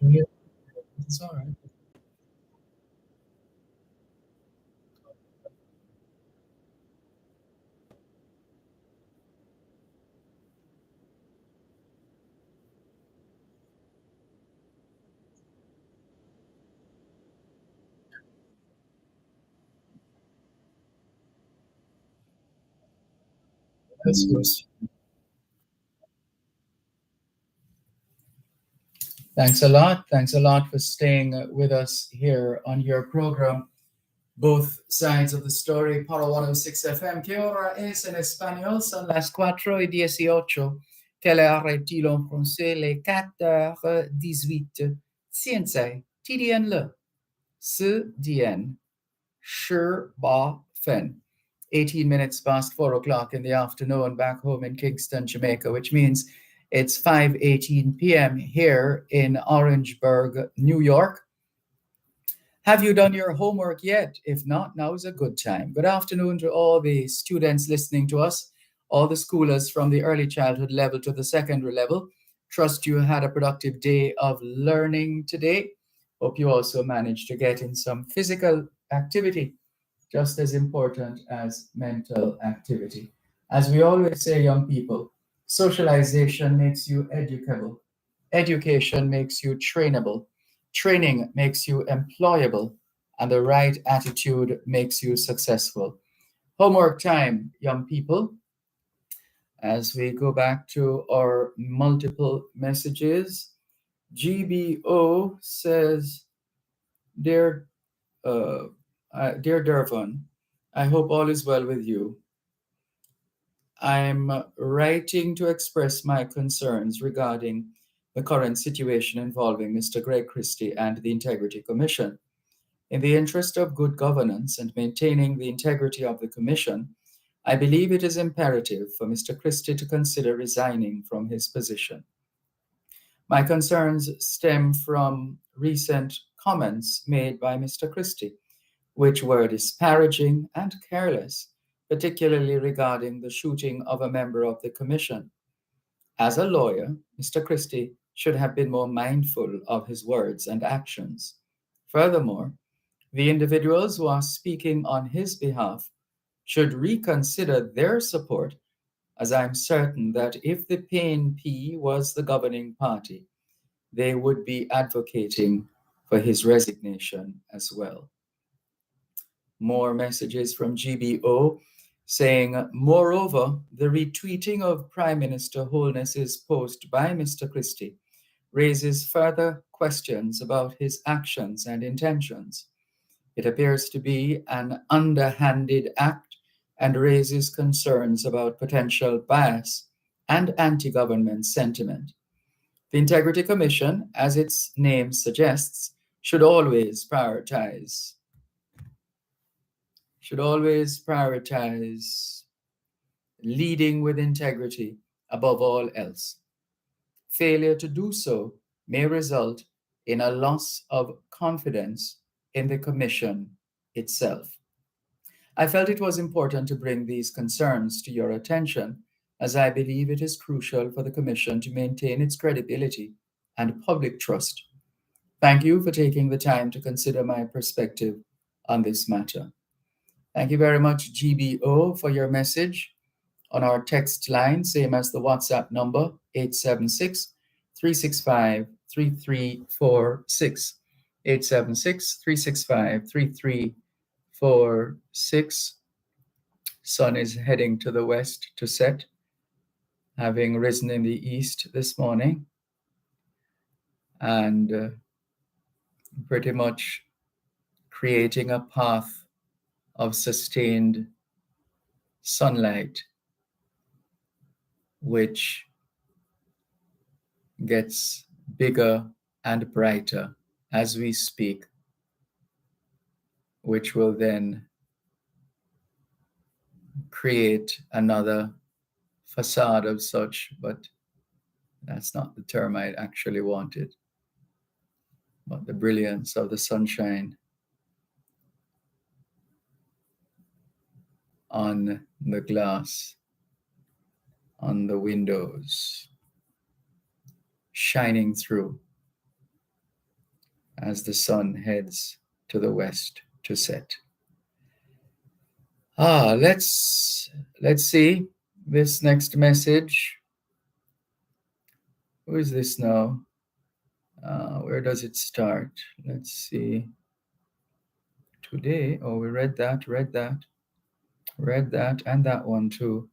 Yeah, it's all right. That's good. Thanks a lot. Thanks a lot for staying with us here on your program. Both sides of the story, Power 106 FM. ¿Qué hora es en español? Son las 4:18. Quelle heure est-il en français? Les 4:18. Ciencia, TDN le. Ce dien. Sure ba fen. 18 minutes past 4 o'clock in the afternoon back home in Kingston, Jamaica, which means it's 5:18 p.m. here in Orangeburg, New York. Have you done your homework yet? If not, now is a good time. Good afternoon to all the students listening to us, all the schoolers from the early childhood level to the secondary level. Trust you had a productive day of learning today. Hope you also managed to get in some physical activity, just as important as mental activity. As we always say, young people, socialization makes you educable, education makes you trainable, training makes you employable, and the right attitude makes you successful. Homework time, young people, as we go back to our multiple messages. GBO says, Dear uh, Dear Dervan, I hope all is well with you. I'm writing to express my concerns regarding the current situation involving Mr. Greg Christie and the Integrity Commission. In the interest of good governance and maintaining the integrity of the Commission, I believe it is imperative for Mr. Christie to consider resigning from his position. My concerns stem from recent comments made by Mr. Christie, which were disparaging and careless, particularly regarding the shooting of a member of the Commission. As a lawyer, Mr. Christie should have been more mindful of his words and actions. Furthermore, the individuals who are speaking on his behalf should reconsider their support, as I'm certain that if the PNP was the governing party, they would be advocating for his resignation as well. More messages from GBO saying, moreover, the retweeting of Prime Minister Holness's post by Mr. Christie raises further questions about his actions and intentions. It appears to be an underhanded act and raises concerns about potential bias and anti-government sentiment. The Integrity Commission, as its name suggests, should always prioritize leading with integrity above all else. Failure to do so may result in a loss of confidence in the Commission itself. I felt it was important to bring these concerns to your attention, as I believe it is crucial for the Commission to maintain its credibility and public trust. Thank you for taking the time to consider my perspective on this matter. Thank you very much, GBO, for your message on our text line, same as the WhatsApp number, 876 365 3346. 876 365 3346. Sun is heading to the west to set, having risen in the east this morning, and pretty much creating a path of sustained sunlight, which gets bigger and brighter as we speak, which will then create another facade of such, but that's not the term I actually wanted. But the brilliance of the sunshine on the glass, on the windows, shining through. as the sun heads to the west to set. Let's see this next message. Who is this now? Where does it start? Let's see. Today, we read that, and that one too.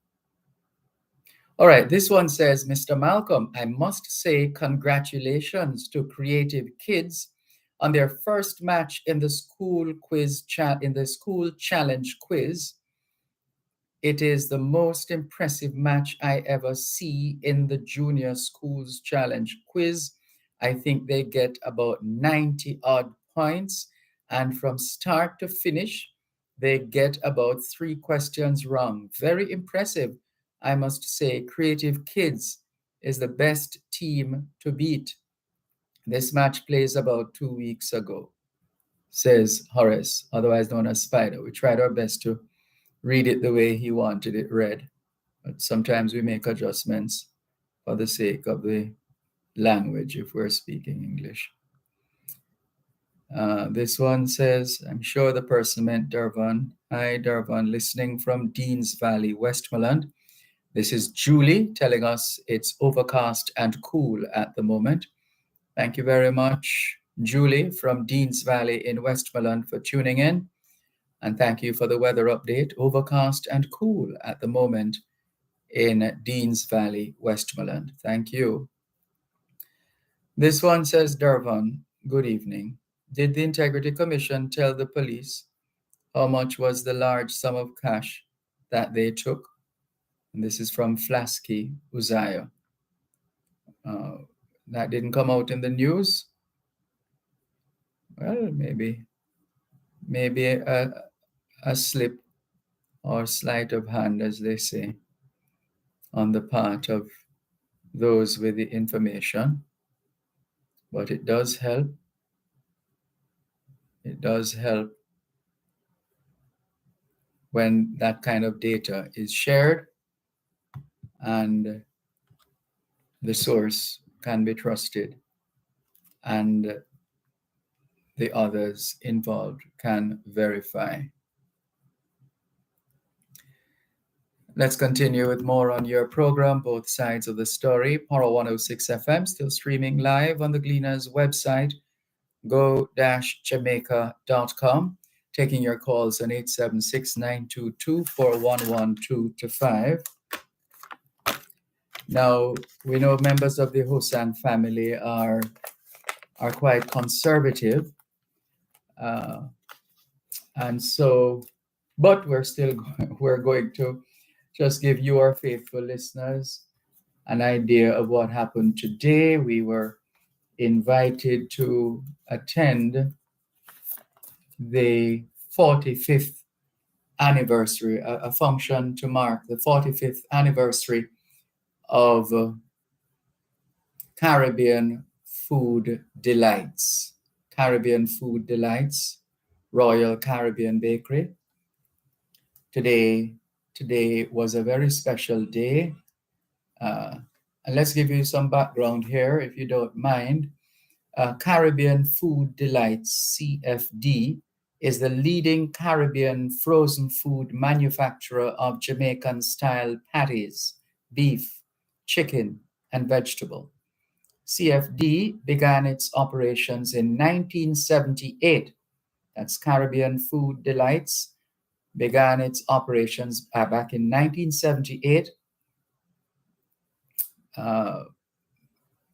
All right, this one says, Mr. Malcolm, I must say congratulations to Creative Kids on their first match in the school challenge quiz. It is the most impressive match I ever see in the junior schools challenge quiz. I think they get about 90 odd points, and from start to finish, they get about 3 questions wrong. Very impressive. I must say, Creative Kids is the best team to beat. This match plays about 2 weeks ago, says Horace, otherwise known as Spider. We tried our best to read it the way he wanted it read, but sometimes we make adjustments for the sake of the language if we're speaking English. This one says, I'm sure the person meant Dervan. Hi, Dervan, listening from Deans Valley, Westmoreland. This is Julie telling us it's overcast and cool at the moment. Thank you very much, Julie from Deans Valley in Westmoreland, for tuning in. And thank you for the weather update. Overcast and cool at the moment in Deans Valley, Westmoreland. Thank you. This one says, Dervan, good evening. Did the Integrity Commission tell the police how much was the large sum of cash that they took? And this is from Flasky Uzziah. That didn't come out in the news. Well, maybe a slip or sleight of hand, as they say, on the part of those with the information. But it does help. It does help when that kind of data is shared and the source can be trusted and the others involved can verify. Let's continue with more on your program, Both Sides of the Story. Power 106 FM, still streaming live on the Gleaners website, go-jamaica.com. Taking your calls on 876-922-4112-5. Now, we know members of the Hosan family are quite conservative. And so, but we're going to just give you, our faithful listeners, an idea of what happened today. We were invited to attend the 45th anniversary, a function to mark the 45th anniversary of Caribbean Food Delights. Caribbean Food Delights, Royal Caribbean Bakery. Today was a very special day. And let's give you some background here, if you don't mind. Caribbean Food Delights, CFD, is the leading Caribbean frozen food manufacturer of Jamaican-style patties, beef, chicken, and vegetable. CFD began its operations in 1978. That's Caribbean Food Delights began its operations back in 1978.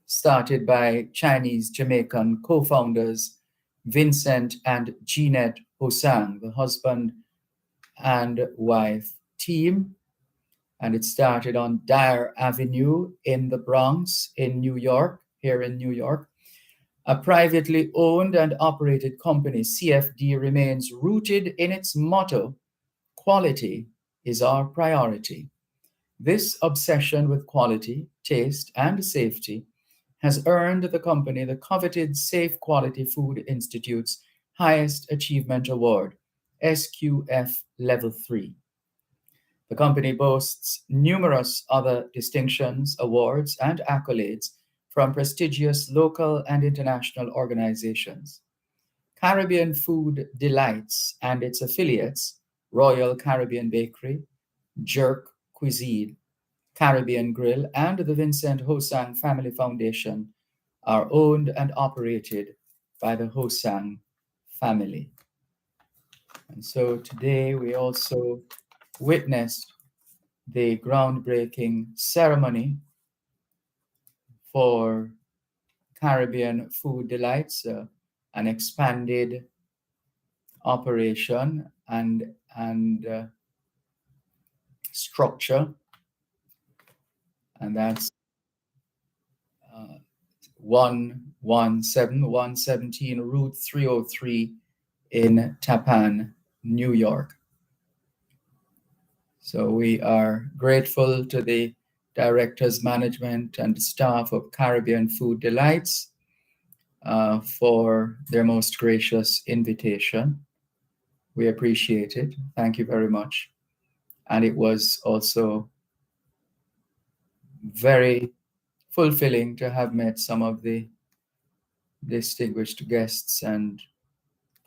Started by Chinese-Jamaican co-founders Vincent and Jeanette Hosan, the husband and wife team. And it started on Dyer Avenue in the Bronx in New York, here in New York. A privately owned and operated company, CFD remains rooted in its motto, quality is our priority. This obsession with quality, taste, and safety has earned the company the coveted Safe Quality Food Institute's highest achievement award, SQF Level 3. The company boasts numerous other distinctions, awards, and accolades from prestigious local and international organizations. Caribbean Food Delights and its affiliates, Royal Caribbean Bakery, Jerk Cuisine, Caribbean Grill, and the Vincent Hosang Family Foundation, are owned and operated by the Hosang family. And so today we also witnessed the groundbreaking ceremony for Caribbean Food Delights, an expanded operation and structure, and that's 117 Route 303 in Tappan, New York. So we are grateful to the directors, management, and staff of Caribbean Food Delights for their most gracious invitation. We appreciate it. Thank you very much. And it was also very fulfilling to have met some of the distinguished guests and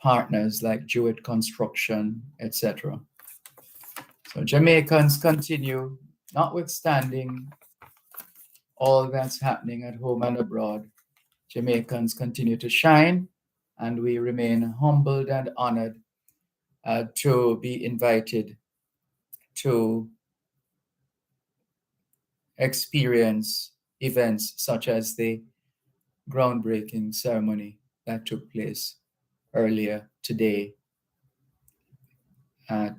partners like Jewett Construction, etc. So Jamaicans continue, notwithstanding all that's happening at home and abroad, Jamaicans continue to shine, and we remain humbled and honored to be invited to experience events such as the groundbreaking ceremony that took place earlier today at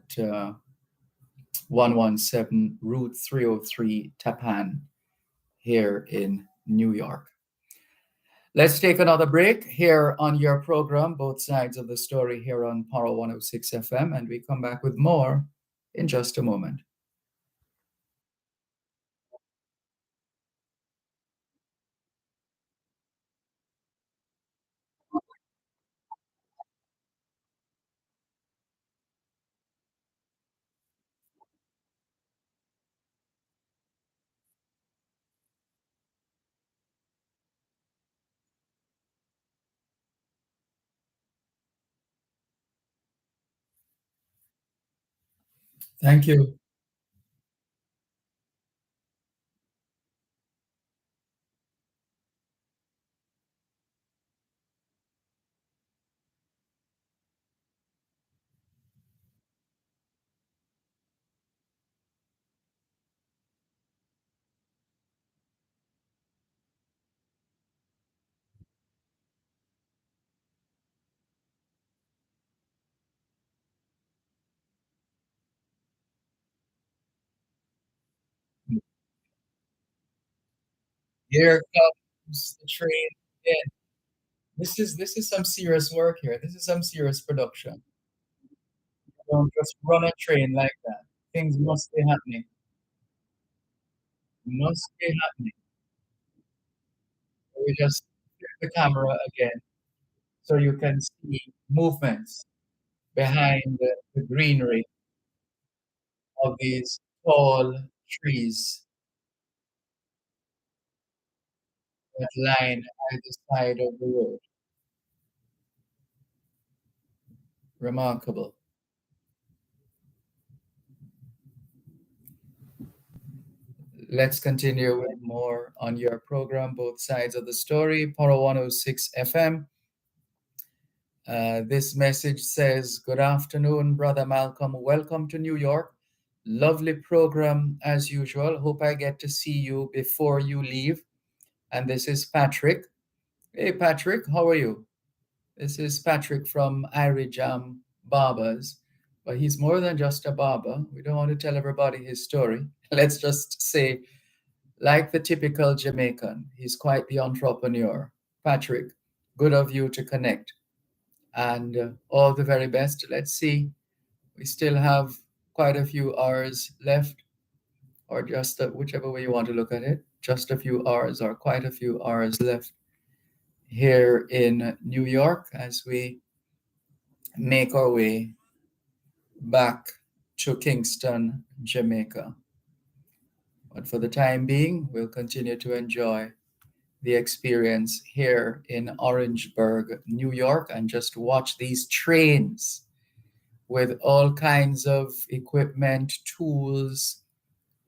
117 Route 303 Tappan here in New York. Let's take another break here on your program, Both Sides of the Story, here on Power 106 FM, and we come back with more in just a moment. Thank you. Here comes the train again. This is some serious work here. This is some serious production. Don't just run a train like that. Things must be happening. Must be happening. We just flip the camera again so you can see movements behind the greenery of these tall trees that line either side of the road. Remarkable. Let's continue with more on your program, Both Sides of the Story, Poro 106 FM. This message says, Good afternoon, Brother Malcolm. Welcome to New York. Lovely program as usual. Hope I get to see you before you leave. And this is Patrick. Hey, Patrick, how are you? This is Patrick from Irie Jam Barbers. But he's more than just a barber. We don't want to tell everybody his story. Let's just say, like the typical Jamaican, he's quite the entrepreneur. Patrick, good of you to connect. And all the very best. Let's see. We still have quite a few hours left, or just whichever way you want to look at it, just a few hours or quite a few hours left here in New York as we make our way back to Kingston, Jamaica. But for the time being, we'll continue to enjoy the experience here in Orangeburg, New York, and just watch these trains with all kinds of equipment, tools,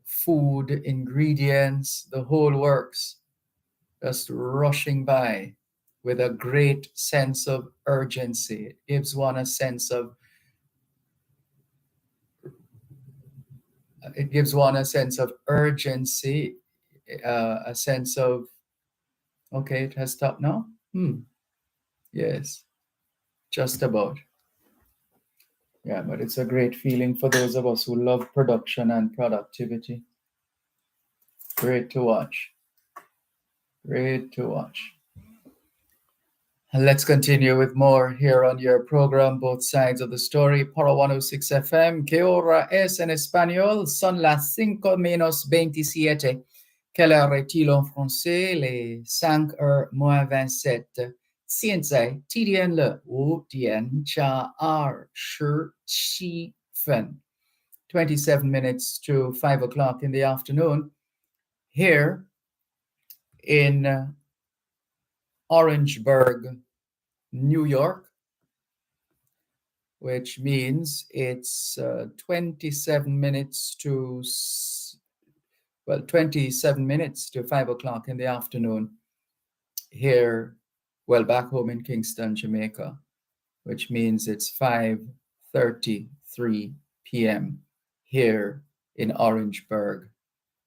food, ingredients, the whole works, just rushing by with a great sense of urgency. It gives one a sense of urgency, a sense of, okay, it has stopped now. Yes, just about. Yeah, but it's a great feeling for those of us who love production and productivity. Great to watch. Great to watch. And let's continue with more here on your program, Both Sides of the Story, Para 106 FM. ¿Qué hora es en español? Son las 5:27. Quelle heure est-il en français? Les 5:27. 现在几点了？5:27. 27 minutes to 5 o'clock in the afternoon here in Orangeburg, New York, which means it's 27 minutes to 5 o'clock in the afternoon here, well, back home in Kingston, Jamaica, which means it's 5:33 p.m. here in Orangeburg,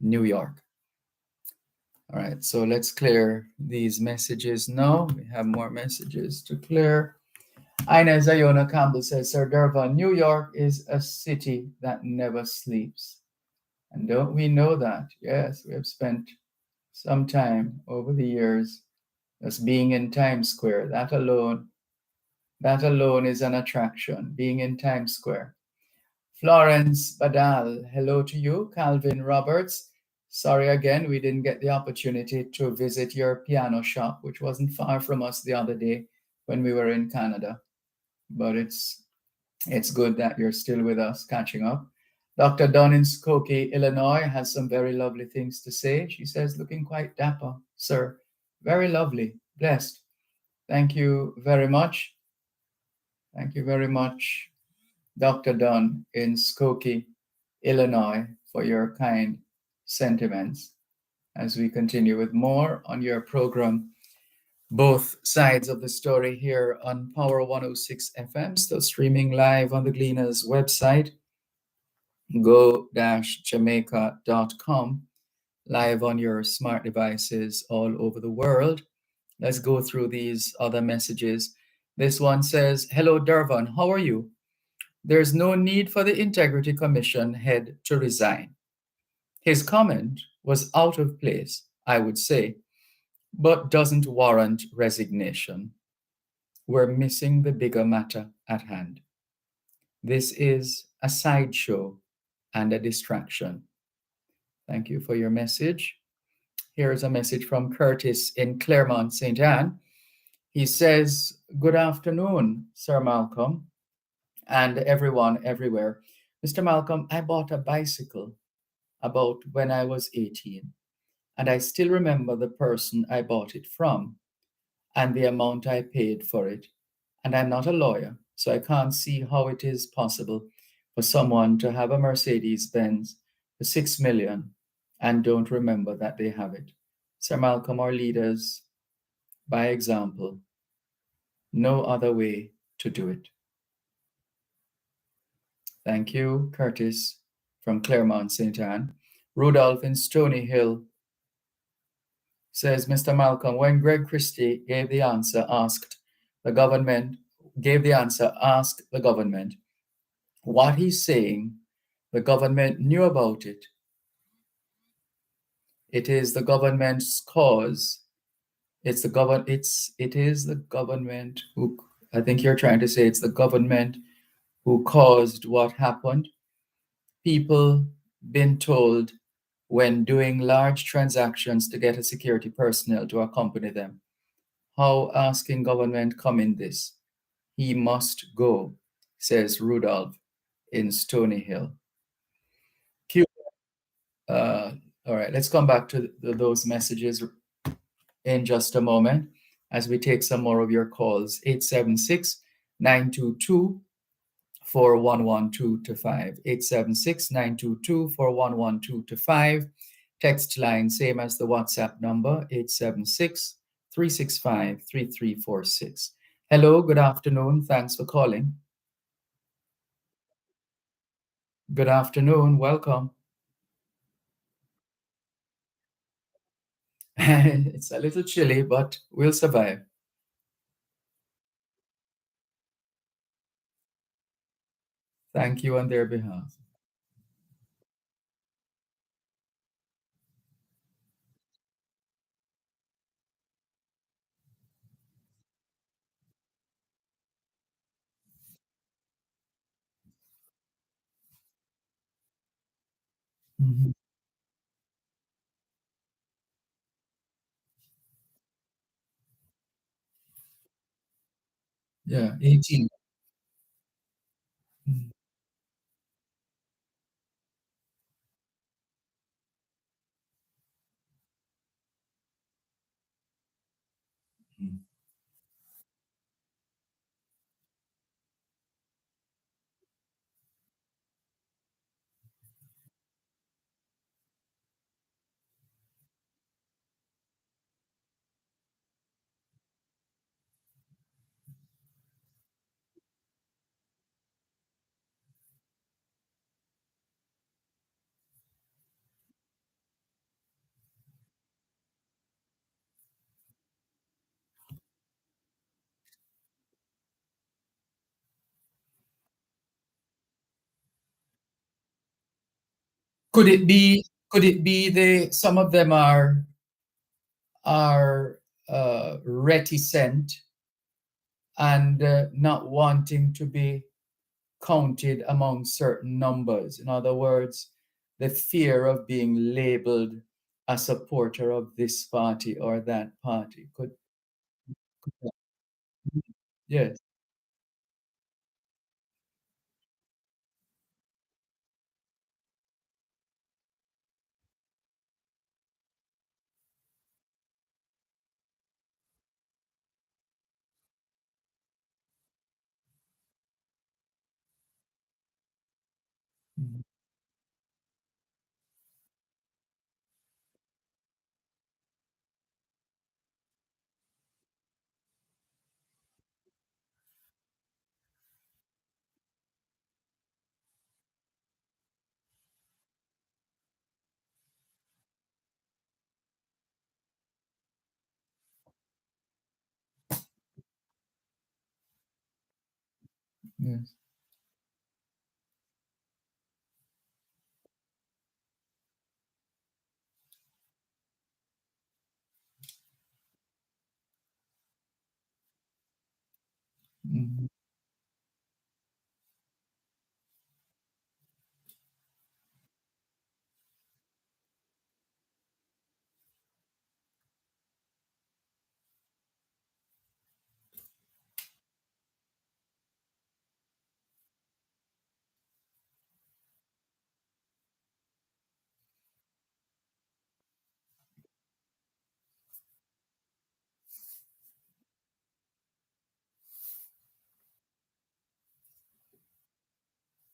New York. All right, so let's clear these messages now. We have more messages to clear. Ina Zayona Campbell says, Sir Dervan, New York is a city that never sleeps. And don't we know that? Yes, we have spent some time over the years just being in Times Square. That alone is an attraction, being in Times Square. Florence Badal, hello to you. Calvin Roberts, sorry again, we didn't get the opportunity to visit your piano shop, which wasn't far from us the other day when we were in Canada. But it's good that you're still with us, catching up. Dr. Dawn in Skokie, Illinois, has some very lovely things to say. She says, looking quite dapper, sir. Very lovely, blessed. Thank you very much. Thank you very much, Dr. Dunn in Skokie, Illinois, for your kind sentiments. As we continue with more on your program, Both Sides of the Story, here on Power 106 FM, still streaming live on the Gleaners website, go-jamaica.com, live on your smart devices all over the world. Let's go through these other messages. This one says, hello, Dervan, how are you? There's no need for the Integrity Commission head to resign. His comment was out of place, I would say, but doesn't warrant resignation. We're missing the bigger matter at hand. This is a sideshow and a distraction. Thank you for your message. Here's a message from Curtis in Claremont, St. Anne. He says, good afternoon, Sir Malcolm, and everyone everywhere. Mr. Malcolm, I bought a bicycle about when I was 18, and I still remember the person I bought it from and the amount I paid for it. And I'm not a lawyer, so I can't see how it is possible for someone to have a Mercedes-Benz for $6 million and don't remember that they have it. Sir Malcolm, our leaders, by example, no other way to do it. Thank you, Curtis from Claremont, St. Anne. Rudolph in Stony Hill says, Mr. Malcolm, when Greg Christie gave the answer, asked the government what he's saying, the government knew about it. It is the government's cause. It is the government who, I think you're trying to say it's the government who caused what happened. People been told when doing large transactions to get a security personnel to accompany them. How asking government come in this? He must go, says Rudolph in Stony Hill. All right, let's come back to those messages in just a moment as we take some more of your calls. 876-922-4112 to 5. 876-922-4112 to 5. Text line, same as the WhatsApp number, 876-365-3346. Hello, good afternoon. Thanks for calling. Good afternoon. Welcome. It's a little chilly, but we'll survive. Thank you on their behalf. Mhm. Yeah, 18. Mhm. Could it be they some of them are reticent and not wanting to be counted among certain numbers? In other words, the fear of being labeled a supporter of this party or that party. Could that- yes. Mhm. Yes. Mhm.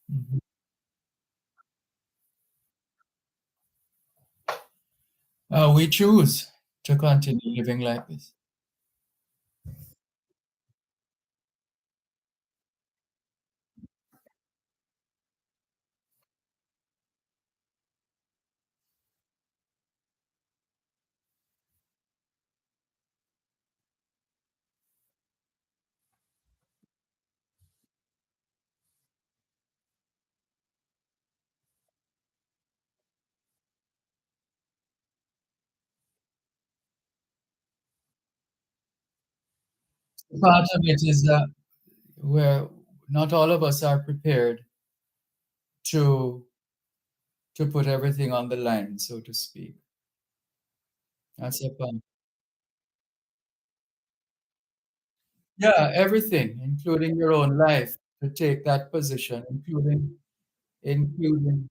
Mhm. We choose to continue living like this. Part of it is that where not all of us are prepared to put everything on the line, so to speak. That's a point. Yeah, everything, including your own life, to take that position, including.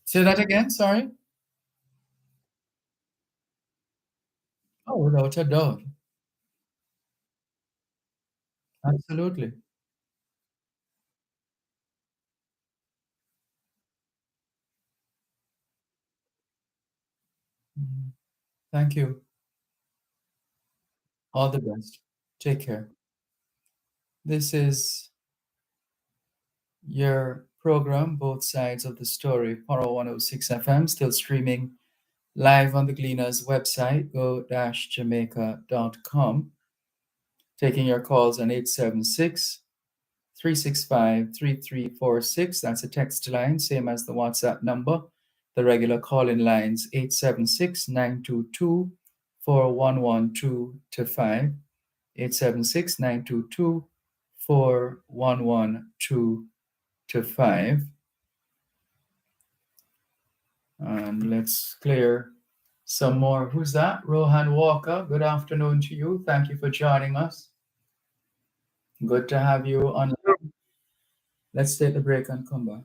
Say that again, sorry. Oh, without a doubt. Absolutely. Mhm. Thank you. All the best. Take care. This is your program, Both Sides of the Story, Paro 106 FM, still streaming live on the Gleaners website, go-jamaica.com. Taking your calls on 876-365-3346. That's a text line, same as the WhatsApp number. The regular call-in lines, 876-922-411225. 876-922-411225. And let's clear some more. Who's that? Rohan Walker. Good afternoon to you. Thank you for joining us. Good to have you on. Let's take the break and come back.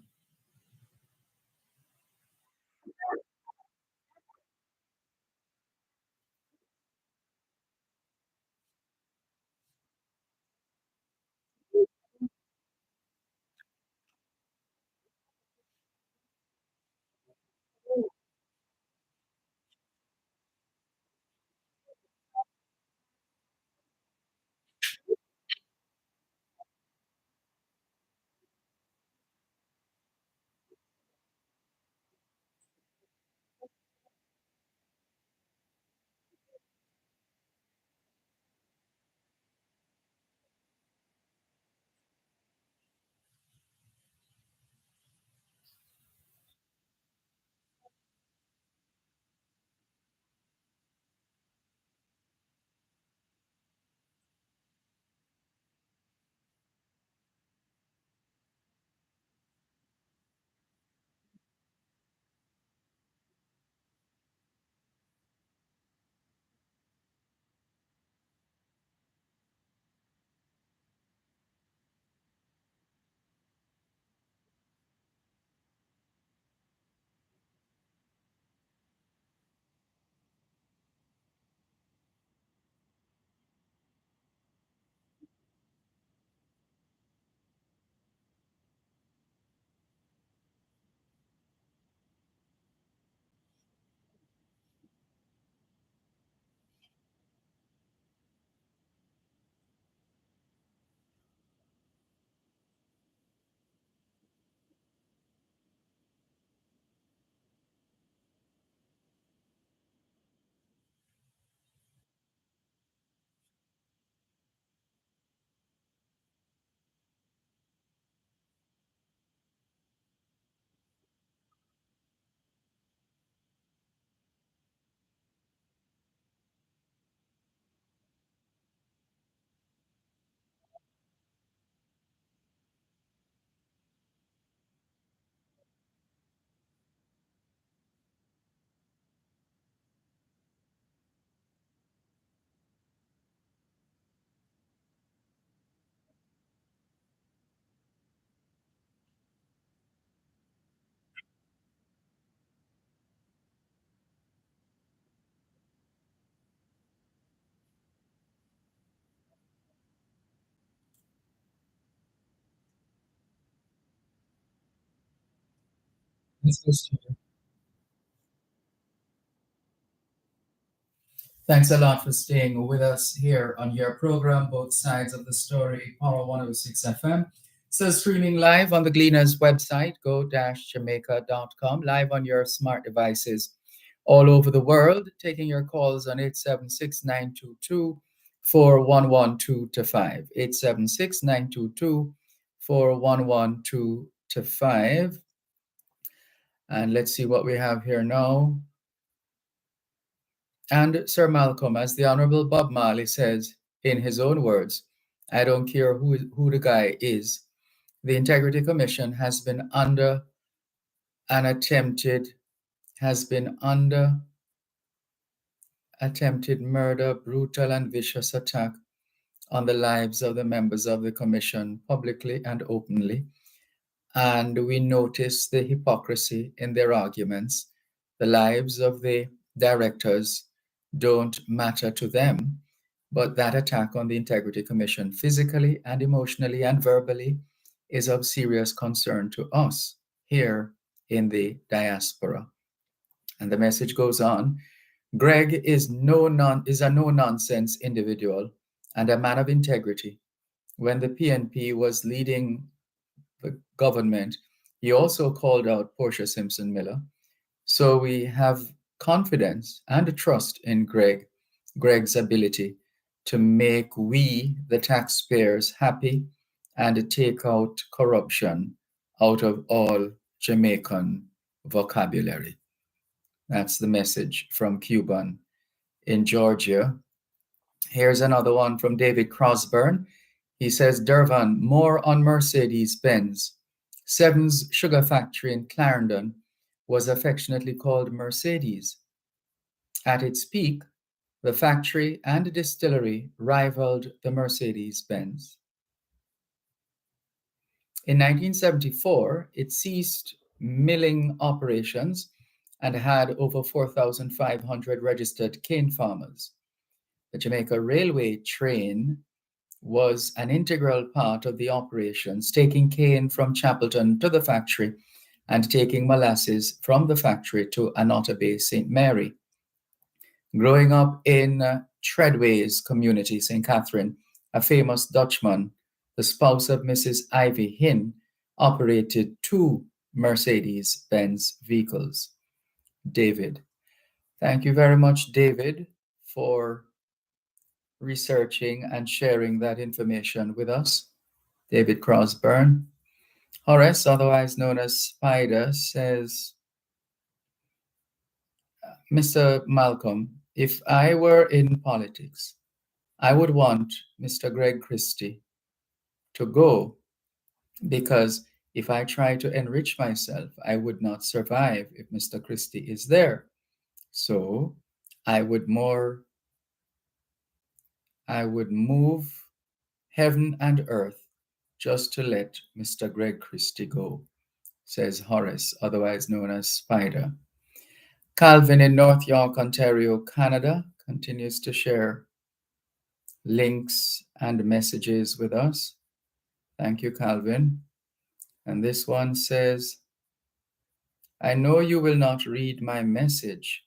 Let's listen. Thanks a lot for staying with us here on your program, Both Sides of the Story, Power 106 FM. So streaming live on the Gleaners website, go-jamaica.com, live on your smart devices all over the world, taking your calls on 876-922-4112 to 876-922-4112 to 5. And let's see what we have here now. And Sir Malcolm, as the Honorable Bob Marley says in his own words, I don't care who the guy is. The Integrity Commission an attempted has been under attempted murder, brutal and vicious attack on the lives of the members of the commission publicly and openly. and we notice the hypocrisy in their arguments. The lives of the directors don't matter to them, but that attack on the Integrity Commission, physically and emotionally and verbally, is of serious concern to us here in the diaspora. And the message goes on. Greg is a no nonsense individual and a man of integrity. When the PNP was leading the government, he also called out Portia Simpson Miller. So we have confidence and trust in Greg's ability to make we, the taxpayers, happy and take out corruption out of all Jamaican vocabulary. That's the message from Cuban in Georgia. Here's another one from David Crosburn. He says, Dervan, more on Mercedes Benz. Seven's sugar factory in Clarendon was affectionately called Mercedes. At its peak, the factory and distillery rivaled the Mercedes Benz. In 1974, it ceased milling operations and had over 4,500 registered cane farmers. The Jamaica Railway train was an integral part of the operations, taking cane from Chapelton to the factory and taking molasses from the factory to Anotta Bay, St. Mary. Growing up in Treadway's community, St. Catherine, a famous Dutchman, the spouse of Mrs. Ivy Hinn, operated two Mercedes-Benz vehicles. David. Thank you very much, David, for researching and sharing that information with us. David Crosburn. Horace, otherwise known as Spider, says, Mr. Malcolm, if I were in politics, I would want Mr. Greg Christie to go, because if I try to enrich myself, I would not survive if Mr. Christie is there. So I would move heaven and earth just to let Mr. Greg Christie go, says Horace, otherwise known as Spider. Calvin in North York, Ontario, Canada, continues to share links and messages with us. Thank you, Calvin. And this one says, I know you will not read my message.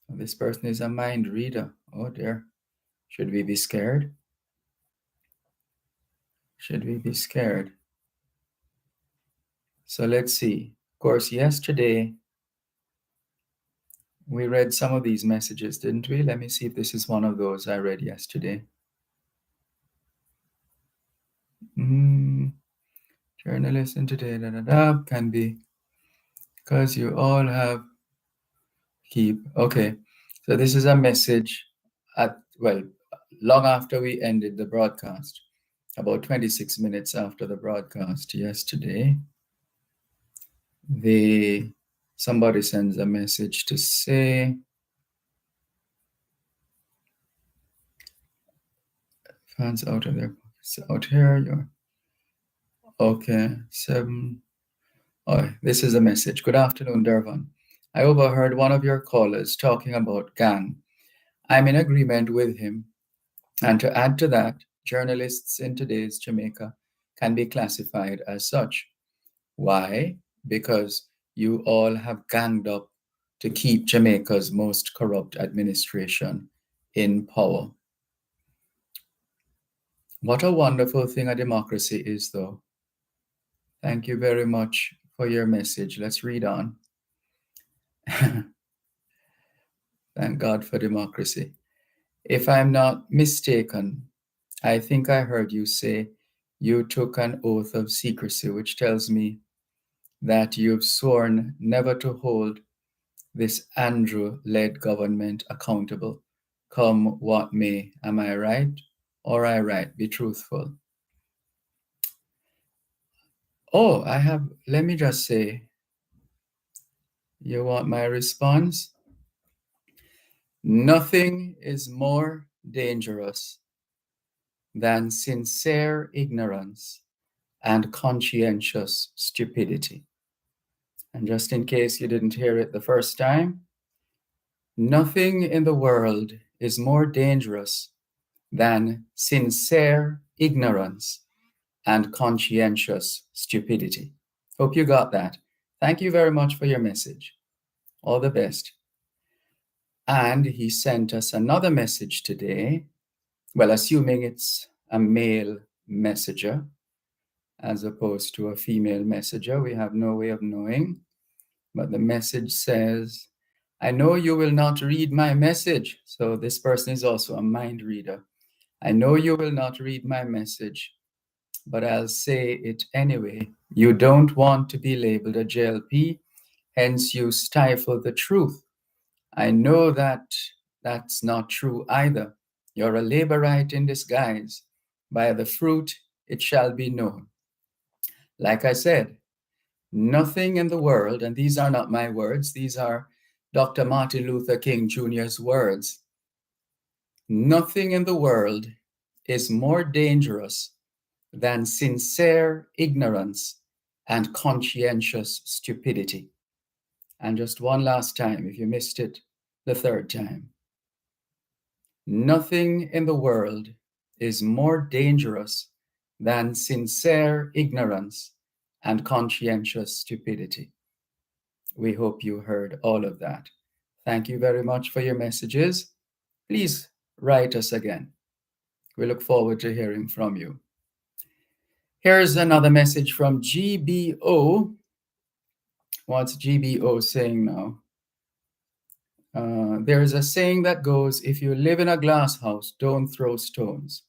This person is a mind reader. Oh dear. Should we be scared? Should we be scared? So let's see. Of course, yesterday we read some of these messages, didn't we? Let me see if this is one of those I read yesterday. Journalists in today, can be because you all have okay. So this is a message long after we ended the broadcast, about 26 minutes after the broadcast yesterday. Somebody sends a message to say, fans out of their pockets. Out here, you're okay. 7. Oh, this is a message. Good afternoon, Dervan. I overheard one of your callers talking about gang. I'm in agreement with him. And to add to that, journalists in today's Jamaica can be classified as such. Why? Because you all have ganged up to keep Jamaica's most corrupt administration in power. What a wonderful thing a democracy is, though. Thank you very much for your message. Let's read on. Thank God for democracy. If I'm not mistaken, I think I heard you say you took an oath of secrecy, which tells me that you've sworn never to hold this Andrew-led government accountable, come what may. Am I right? Or I right? Be truthful. Oh, let me just say, you want my response? Nothing is more dangerous than sincere ignorance and conscientious stupidity. And just in case you didn't hear it the first time, nothing in the world is more dangerous than sincere ignorance and conscientious stupidity. Hope you got that. Thank you very much for your message. All the best. And he sent us another message today. Well, assuming it's a male messenger as opposed to a female messenger, we have no way of knowing. But the message says, I know you will not read my message. So this person is also a mind reader. I know you will not read my message, but I'll say it anyway. You don't want to be labeled a JLP, hence you stifle the truth. I know that that's not true either. You're a laborite in disguise. By the fruit it shall be known. Like I said, nothing in the world, and these are not my words, these are Dr. Martin Luther King Jr.'s words. Nothing in the world is more dangerous than sincere ignorance and conscientious stupidity. And just one last time, if you missed it the third time. Nothing in the world is more dangerous than sincere ignorance and conscientious stupidity. We hope you heard all of that. Thank you very much for your messages. Please write us again. We look forward to hearing from you. Here's another message from GBO. What's GBO saying now? There is a saying that goes, if you live in a glass house, don't throw stones.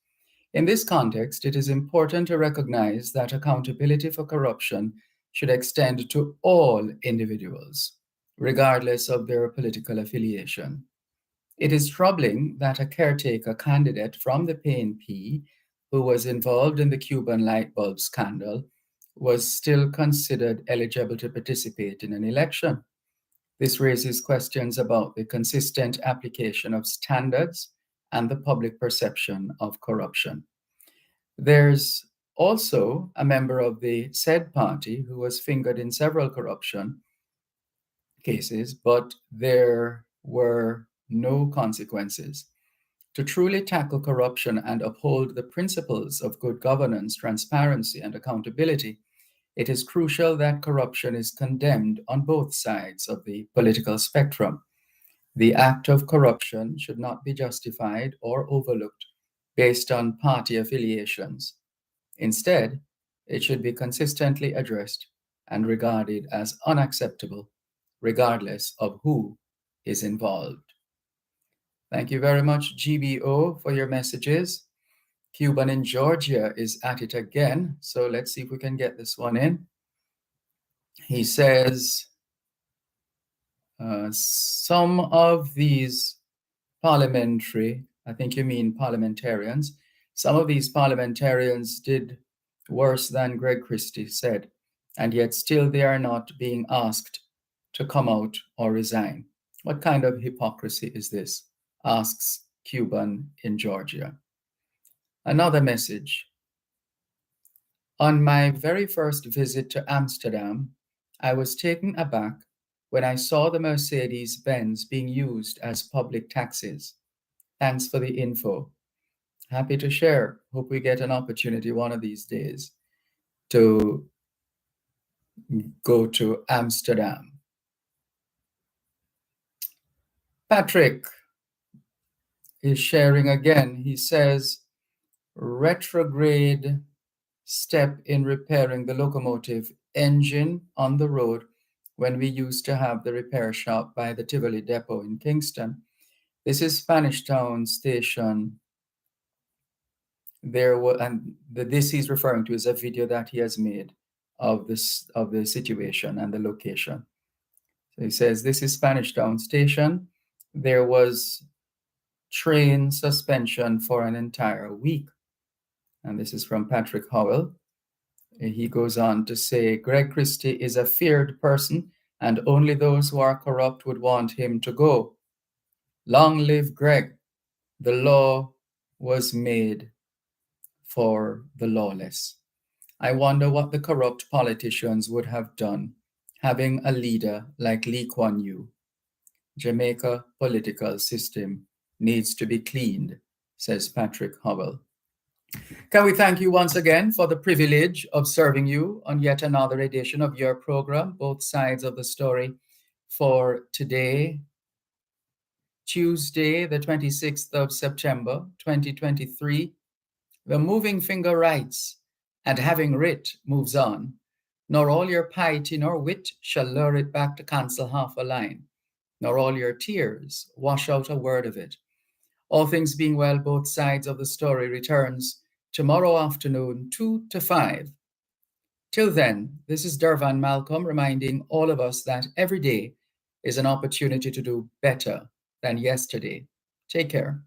In this context, it is important to recognize that accountability for corruption should extend to all individuals, regardless of their political affiliation. It is troubling that a caretaker candidate from the PNP who was involved in the Cuban light bulb scandal was still considered eligible to participate in an election. This raises questions about the consistent application of standards and the public perception of corruption. There's also a member of the said party who was fingered in several corruption cases, but there were no consequences. To truly tackle corruption and uphold the principles of good governance, transparency, and accountability, it is crucial that corruption is condemned on both sides of the political spectrum. The act of corruption should not be justified or overlooked based on party affiliations. Instead, it should be consistently addressed and regarded as unacceptable, regardless of who is involved. Thank you very much, GBO, for your messages. Cuban in Georgia is at it again, so let's see if we can get this one in. He says, some of these parliamentary, I think you mean parliamentarians, some of these parliamentarians did worse than Greg Christie said, and yet still they are not being asked to come out or resign. What kind of hypocrisy is this? Asks Cuban in Georgia. Another message. On my very first visit to Amsterdam, I was taken aback when I saw the Mercedes-Benz being used as public taxis. Thanks for the info. Happy to share. Hope we get an opportunity one of these days to go to Amsterdam. Patrick is sharing again. He says, retrograde step in repairing the locomotive engine on the road when we used to have the repair shop by the Tivoli depot in Kingston. This is Spanish Town Station. This he's referring to is a video that he has made of the situation and the location. So he says, this is Spanish Town Station. There was train suspension for an entire week. And this is from Patrick Howell. He goes on to say, Greg Christie is a feared person, and only those who are corrupt would want him to go. Long live Greg. The law was made for the lawless. I wonder what the corrupt politicians would have done having a leader like Lee Kuan Yew. Jamaica political system needs to be cleaned, says Patrick Howell. Can we thank you once again for the privilege of serving you on yet another edition of your program, Both Sides of the Story, for today, Tuesday, the 26th of September, 2023. The moving finger writes, and having writ moves on, nor all your piety nor wit shall lure it back to cancel half a line, nor all your tears wash out a word of it. All things being well, both sides of the story returns tomorrow afternoon, 2 to 5. Till then, this is Dervan Malcolm reminding all of us that every day is an opportunity to do better than yesterday. Take care.